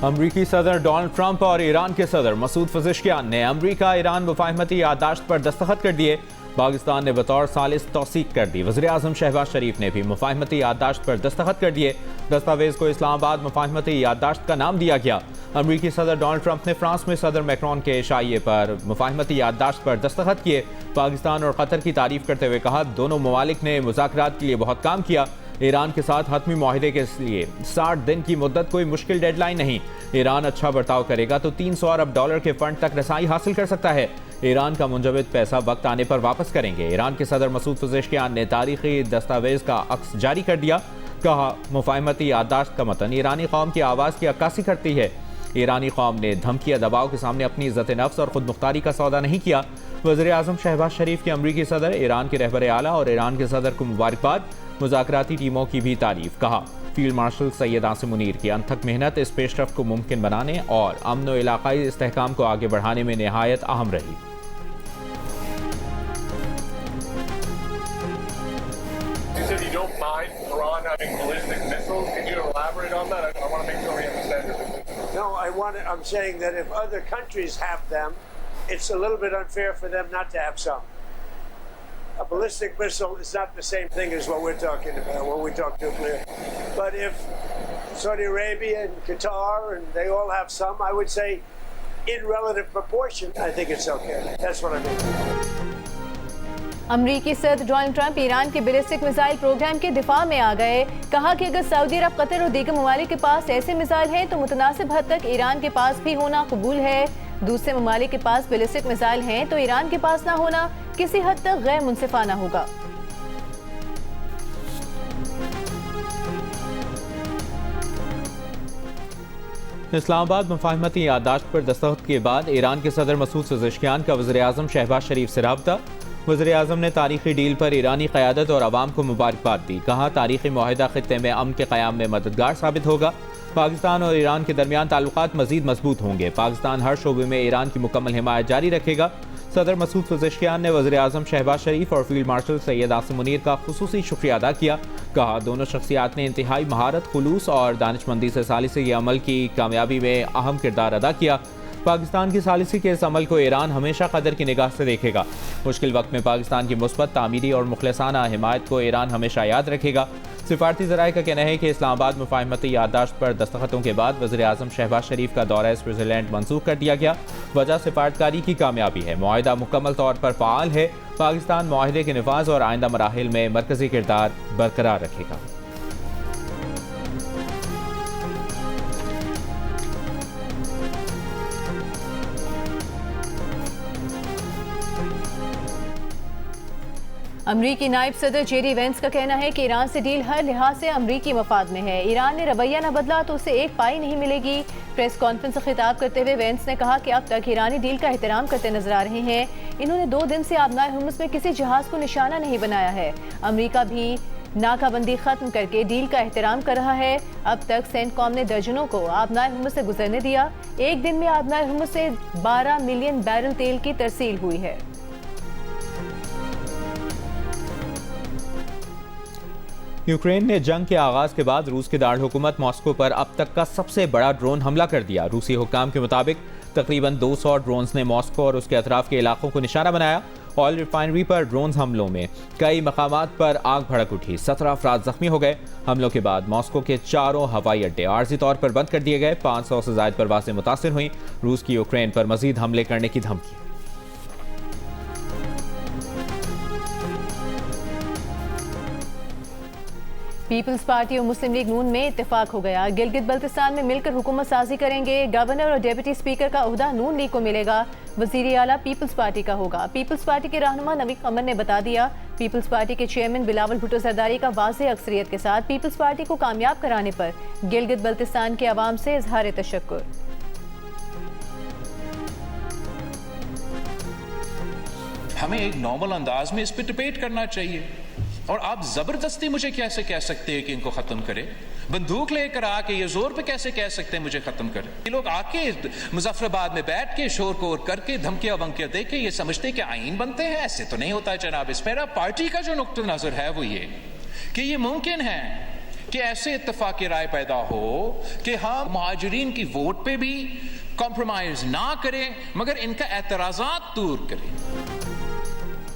अमरीकी सदर Donald Trump और ईरान के सदर मसूद पज़ेश्कियान ने अमरीका ईरान मुफाहमती याददाश्त पर दस्तखत कर दिए। पाकिस्तान ने बतौर सालिस तौसीक कर दी। वज़ीर आज़म शहबाज शरीफ ने भी मुफाहमती याददाश्त पर दस्तखत कर दिए। दस्तावेज को इस्लामाबाद मुफाहमती याददाश्त का नाम दिया गया। अमरीकी सदर डोनाल्ड ट्रंप ने फ्रांस में सदर मैक्रोन के इशाये पर मुफाहमती याददाश्त पर दस्तखत किए। पाकिस्तान और कतर की तारीफ करते हुए कहा, दोनों ममालिक ने मुज़ाकरात के लिए बहुत काम किया। ईरान के साथ हतमी मुआहदे के लिए 60 दिन की मुद्दत कोई मुश्किल डेडलाइन नहीं। ईरान अच्छा बर्ताव करेगा तो 300 अरब डॉलर के फंड तक रसाई हासिल कर सकता है। ईरान का मुंजमद पैसा वक्त आने पर वापस करेंगे। ईरान के सदर मसूद पज़ेश्कियान ने तारीखी दस्तावेज का अक्स जारी कर दिया। कहा, मुफाहमती याददाश्त का मतन ईरानी कौम की आवाज़ की अक्कासी करती है। ईरानी कौम ने धमकी या दबाव के सामने अपनी इज्जत नफ्स और खुद मुख्तारी का सौदा नहीं किया। वज़ीर आज़म शहबाज शरीफ के अमरीकी सदर, ईरान के रहबर आला और ईरान के सदर को मुबारकबाद। मुज़ाकराती टीमों की भी तारीफ। कहा, फील्ड मार्शल सैयद आसिम मुनीर की अनथक मेहनत इस पेशरफ्त को मुमकिन बनाने और अमन व इलाक़ाई इस्तेहकाम को आगे बढ़ाने में नहायत अहम रही। I'm saying that if other countries have them, it's a little bit unfair for them not to have some. A ballistic missile is not the same thing as what we're talking about when we talk nuclear. But if Saudi Arabia and Qatar and they all have some, I would say in relative proportion, I think it's okay. That's what I mean. अमरीकी सदर Donald Trump Iran के ballistic missile programme के दिफा में आ गए। कहा कि अगर सऊदी अरब, कतर और दीगर ममालिक के पास ऐसे मिसाइल हैं तो मुतनासिब हद तक ईरान के पास भी होना कबूल है। दूसरे ममालिक के पास बैलिस्टिक मिसाइल हैं तो ईरान के पास ना होना किसी हद तक गैर मुनसिफाना होगा। इस्लामाबाद मुफाहमती याददाश्त पर दस्तखत के बाद ईरान के सदर मसूद पज़ेश्कियान का वज़ीर आज़म शहबाज शरीफ से राब्ता। वज़ीर आज़म ने तारीखी डील पर ईरानी क़यादत और आवाम को मुबारकबाद दी। कहा, तारीखी मुआहिदा ख़ित्ते में अमन के क़याम में मददगार साबित होगा। पाकिस्तान और ईरान के दरमियान ताल्लुकात मज़ीद मजबूत होंगे। पाकिस्तान हर शोबे में ईरान की मुकम्मल हिमायत जारी रखेगा। सदर मसूद पज़ेश्कियान ने वज़ीर आज़म शहबाज शरीफ और फील्ड मार्शल सैयद आसिम मुनीर का खुसूसी शुक्रिया अदा किया। कहा, दोनों शख्सियात ने इंतहाई महारत, खुलूस और दानिशमंदी से सालिसी अमल की कामयाबी में अहम किरदार अदा किया। पाकिस्तान की सालिसी के इस अमल को ईरान हमेशा कदर की निगाह से देखेगा। मुश्किल वक्त में पाकिस्तान की मुस्बत, तामीरी और मुखलसाना हिमायत को ईरान हमेशा याद रखेगा। सिफारती ज़राए का कहना है कि इस्लामाबाद मुफाहमती याददाश्त पर दस्तखतों के बाद वज़ीर आज़म शहबाज शरीफ का दौरा स्विट्ज़रलैंड मनसूख कर दिया गया। वजह सिफारतकारी की कामयाबी है। मुआहिदा मुकम्मल तौर पर फ़ाल है। पाकिस्तान मुआहिदे के नफाज और आइंदा मराहिल में मरकज़ी किरदार बरकरार रखेगा। अमरीकी नायब सदर जेडी वेंस का कहना है कि ईरान से डील हर लिहाज से अमरीकी मफाद में है। ईरान ने रवैया न बदला तो उसे एक पाई नहीं मिलेगी। प्रेस कॉन्फ्रेंस से खिताब करते हुए वेंस ने कहा कि अब तक ईरानी डील का एहतराम करते नजर आ रहे हैं। इन्होंने 2 दिन से आबनाए हुर्मुज़ में किसी जहाज को निशाना नहीं बनाया है। अमरीका भी नाकाबंदी खत्म करके डील का एहतराम कर रहा है। अब तक सेंटकॉम ने दर्जनों को आबनाए हुर्मुज़ से गुजरने दिया। एक दिन में आबनाए हुर्मुज़ से 12 मिलियन बैरल तेल की तरसील हुई है। यूक्रेन ने जंग के आगाज के बाद रूस के दारुल हुकूमत मॉस्को पर अब तक का सबसे बड़ा ड्रोन हमला कर दिया। रूसी हुक्काम के मुताबिक तकरीबन 200 ड्रोन्स ने मॉस्को और उसके अतराफ के इलाकों को निशाना बनाया। ऑयल रिफाइनरी पर ड्रोन हमलों में कई मकामात पर आग भड़क उठी। 17 अफराद जख्मी हो गए। हमलों के बाद मॉस्को के 4 हवाई अड्डे आर्जी तौर पर बंद कर दिए गए। 500 से ज़ायद परवाज़ें मुतासिर हुई। रूस की यूक्रेन पर मजीद हमले करने की धमकी। पीपल्स पार्टी और मुस्लिम लीग नून में इत्तेफाक हो गया। गिलगित बल्तिस्तान में मिलकर हुकूमत साजी करेंगे। गवर्नर और डेप्यूटी स्पीकर का ओहदा नून लीग को मिलेगा। वजीर आला पीपल्स पार्टी का होगा। पीपल्स पार्टी के रहनुमा नवी कमर ने बता दिया, पीपल्स पार्टी के चेयरमैन बिलावल भुट्टो जरदारी का वाज़ेह अक्सरियत के साथ पीपल्स पार्टी को कामयाब कराने पर गिलगित बल्तिस्तान के अवाम से इजहार तशक्कुर। हमें एक नॉर्मल अंदाज में इस पर डिबेट करना चाहिए और आप जबरदस्ती मुझे कैसे कह सकते हैं कि इनको खत्म करें? बंदूक लेकर आके ये जोर पे कैसे कह सकते हैं मुझे खत्म करें? ये लोग आके मुजफ्फराबाद में बैठ के शोर कोर करके धमकियां वमकियां दे के ये समझते हैं कि आईन बनते हैं। ऐसे तो नहीं होता है जनाब। इस मेरा पार्टी का जो नुक्ता नजर है वो ये कि ये मुमकिन है कि ऐसे इत्तेफाक राय पैदा हो कि हाँ मुहाजिरीन की वोट पे भी कॉम्प्रोमाइज ना करें मगर इनका एतराज़ात दूर करें।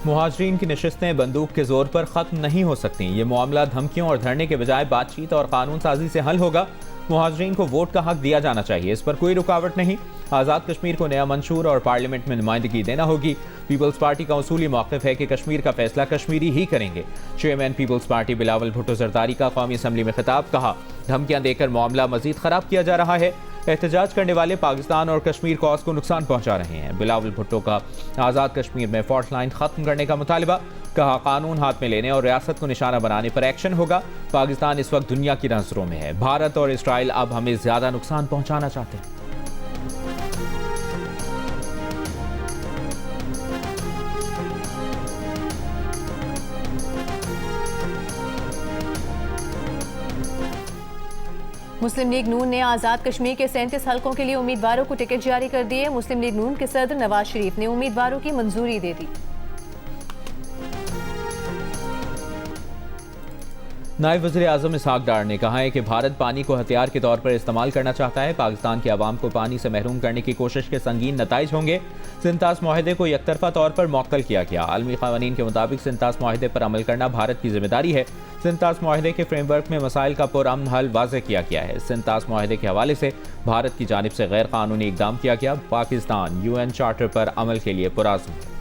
मुहाजिरीन की नशिस्तें बंदूक के जोर पर खत्म नहीं हो सकती। ये मामला धमकियों और धरने के बजाय बातचीत और कानून साजी से हल होगा। मुहाजिरीन को वोट का हक दिया जाना चाहिए, इस पर कोई रुकावट नहीं। आज़ाद कश्मीर को नया मंशूर और पार्लियामेंट में नुमाइंदगी देना होगी। पीपल्स पार्टी का उसूली मौक़िफ़ है कि कश्मीर का फैसला कश्मीरी ही करेंगे। Chairman Peoples Party Bilawal Bhutto Zardari का कौमी असम्बली में खिताब, कहा धमकियां देकर मामला मजीद खराब किया जा रहा है। एहतजाज करने वाले पाकिस्तान और कश्मीर कॉज को नुकसान पहुंचा रहे हैं। बिलावल भुट्टो का आज़ाद कश्मीर में फॉल्ट लाइन खत्म करने का मुतालिबा, कहा कानून हाथ में लेने और रियासत को निशाना बनाने पर एक्शन होगा। पाकिस्तान इस वक्त दुनिया की नजरों में है। भारत और इसराइल अब हमें ज्यादा नुकसान पहुंचाना चाहते हैं। मुस्लिम लीग नून ने आज़ाद कश्मीर के 37 हलकों के लिए उम्मीदवारों को टिकट जारी कर दिए। मुस्लिम लीग नून के सदर नवाज शरीफ ने उम्मीदवारों की मंजूरी दे दी। नायब वज़ीर आज़म इसहाक डार ने कहा है कि भारत पानी को हथियार के तौर पर इस्तेमाल करना चाहता है। पाकिस्तान के अवाम को पानी से महरूम करने की कोशिश के संगीन नताइज होंगे। सिंतास माहदे को यकतरफा तौर पर मुअत्तल किया गया। आलमी क़वानीन के मुताबिक सिंतास माहदे पर अमल करना भारत की जिम्मेदारी है। सिंतास माहदे के फ्रेमवर्क में मसाइल का पुरअमन हल वाज़ेह किया गया है। सिंतास माहदे के हवाले से भारत की जानिब से गैर कानूनी इक़दाम किया गया। पाकिस्तान UN चार्टर पर अमल के लिए पुरअज़्म है।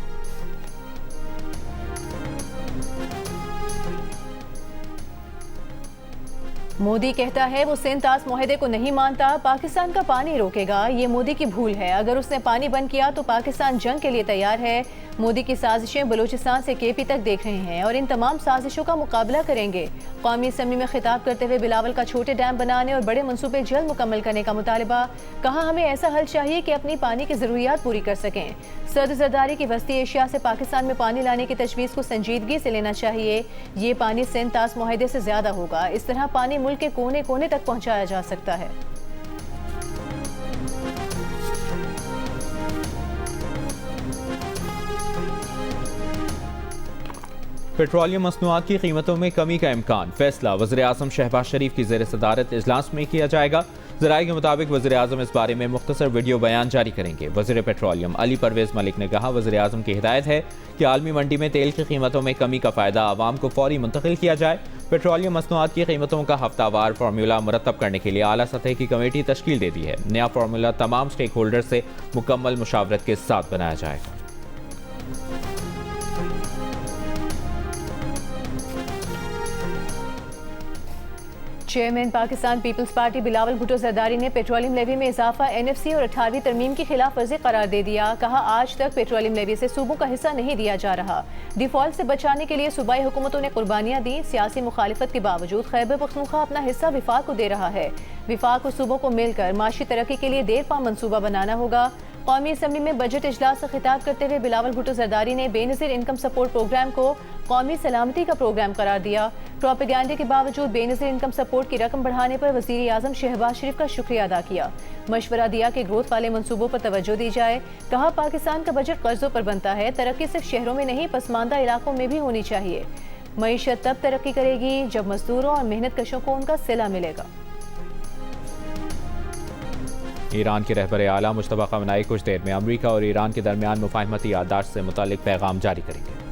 मोदी कहता है वो सिंतास माहदे को नहीं मानता, पाकिस्तान का पानी रोकेगा। ये मोदी की भूल है। अगर उसने पानी बंद किया तो पाकिस्तान जंग के लिए तैयार है। मोदी की साजिशें बलूचिस्तान से KP तक देख रहे हैं और इन तमाम साजिशों का मुकाबला करेंगे। कौमी असम्बली में खिताब करते हुए बिलावल का छोटे डैम बनाने और बड़े मनसूबे जल्द मुकम्मल करने का मुतालिबा, कहा हमें ऐसा हल चाहिए कि अपनी पानी की ज़रूरियात पूरी कर सकें। सदर जरदारी की वस्ती एशिया से पाकिस्तान में पानी लाने की तजवीज़ को संजीदगी से लेना चाहिए। ये पानी सिंतास माहदे से ज़्यादा होगा। इस तरह पानी मुल्क के कोने कोने तक पहुँचाया जा सकता है। पेट्रोलियम मसनूआत की कीमतों में कमी का इम्कान, फैसला वज़ीर आज़म शहबाज शरीफ की ज़ेर सदारत इजलास में किया जाएगा। ज़राए के मुताबिक वज़ीर आज़म इस बारे में मुख्तसर वीडियो बयान जारी करेंगे। वज़ीर पेट्रोलियम अली परवेज़ मलिक ने कहा वज़ीर आज़म की हिदायत है कि आलमी मंडी में तेल की कीमतों में कमी का फ़ायदा आवाम को फौरी मुंतकिल किया जाए। पेट्रोलियम मसनूआत की कीमतों का हफ्तावार फार्मूला मुरतब करने के लिए आला सतह की कमेटी तश्कील दे दी है। नया फार्मूला तमाम स्टेक होल्डर से मुकम्मल मुशावरत के साथ बनाया जाएगा। Chairman Pakistan Peoples Party Bilawal Bhutto Zardari ने पेट्रोलियम लेवी में इजाफा NFC और 18वीं तरमीम की खिलाफ वर्जी करार दे दिया। कहा आज तक पेट्रोलियम लेवी से सूबों का हिस्सा नहीं दिया जा रहा। डिफॉल्ट से बचाने के लिए सूबाई हुकूमतों ने कुर्बानियां दी। सियासी मुखालिफत के बावजूद खैबर पख्तूनख्वा अपना हिस्सा विफाक को दे रहा है। विफाक और सूबों को मिलकर माशी तरक्की के लिए देर पा मंसूबा बनाना होगा। कौमी असम्बली में बजट इजलास से खिताब करते हुए बिलावल भुट्टो जरदारी ने बेनज़ीर इनकम सपोर्ट प्रोग्राम को कौमी सलामती का प्रोग्राम करार दिया। प्रोपेगेंडे के बावजूद बेनज़ीर इनकम सपोर्ट की रकम बढ़ाने पर वज़ीर आज़म शहबाज शरीफ का शुक्रिया अदा किया। मशवरा दिया कि ग्रोथ वाले मंसूबों पर तवज्जो दी जाए। कहा पाकिस्तान का बजट कर्जों पर बनता है। तरक्की सिर्फ शहरों में नहीं पसमानदा इलाकों में भी होनी चाहिए। मईशत तब तरक्की करेगी जब मजदूरों और मेहनत कशों को उनका सिला मिलेगा। ईरान के रहबर आला मुश्तबा खमनाई कुछ देर में अमरीका और ईरान के दरमियान मुफाहमती याददाश्त से मुतालिक पैगाम जारी करेंगे।